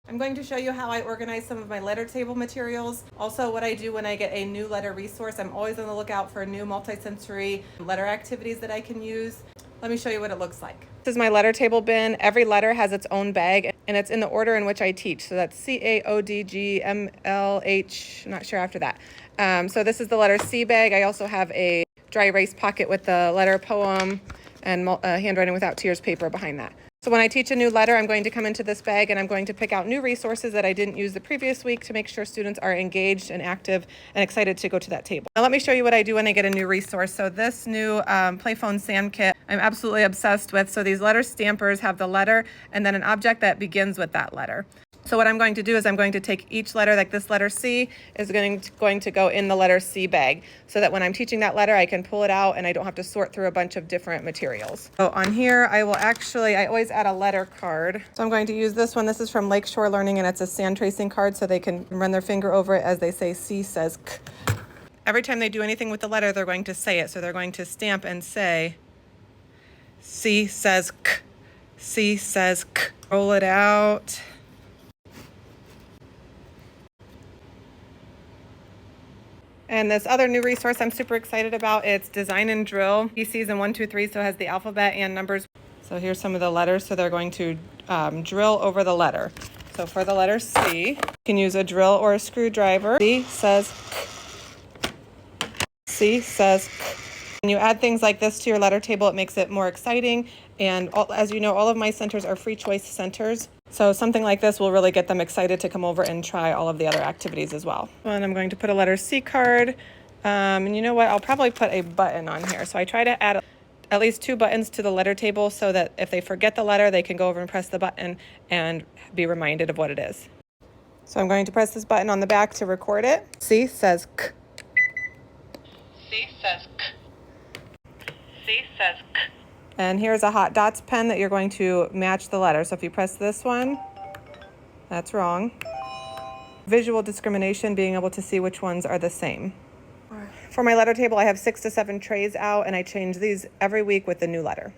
I'm going to show you how I organize some of my letter table materials. Also, what I do when I get a new letter resource. I'm always on the lookout for new multisensory letter activities that I can use. Let me show you what it looks like. This is my letter table bin. Every letter has its own bag, and it's in the order in which I teach. So that's CAODGMLH, not sure after that. So this is the letter C bag. I also have a dry erase pocket with the letter poem and handwriting without tears paper behind that. So when I teach a new letter, I'm going to come into this bag and I'm going to pick out new resources that I didn't use the previous week to make sure students are engaged and active and excited to go to that table. Now let me show you what I do when I get a new resource. So this new Playphone Sand Kit, I'm absolutely obsessed with. So these letter stampers have the letter and then an object that begins with that letter. So what I'm going to do is I'm going to take each letter, like this letter C is going to go in the letter C bag, so that when I'm teaching that letter, I can pull it out and I don't have to sort through a bunch of different materials. So on here, I always add a letter card. So I'm going to use this one. This is from Lakeshore Learning, and it's a sand tracing card so they can run their finger over it as they say C says K. Every time they do anything with the letter, they're going to say it. So they're going to stamp and say, C says K, C says K. Roll it out. And this other new resource I'm super excited about, it's Design and Drill. PCs in 1, 2, 3, so it has the alphabet and numbers. So here's some of the letters. So they're going to drill over the letter. So for the letter C, you can use a drill or a screwdriver. C says K. C says K. When you add things like this to your letter table, it makes it more exciting. And as you know, all of my centers are free choice centers. So something like this will really get them excited to come over and try all of the other activities as well. And I'm going to put a letter C card. And you know what? I'll probably put a button on here. So I try to add at least 2 buttons to the letter table so that if they forget the letter, they can go over and press the button and be reminded of what it is. So I'm going to press this button on the back to record it. C says K. C says K. C says K. And here's a hot dots pen that you're going to match the letter. So if you press this one, that's wrong. Visual discrimination, being able to see which ones are the same. For my letter table, I have 6 to 7 trays out, and I change these every week with the new letter.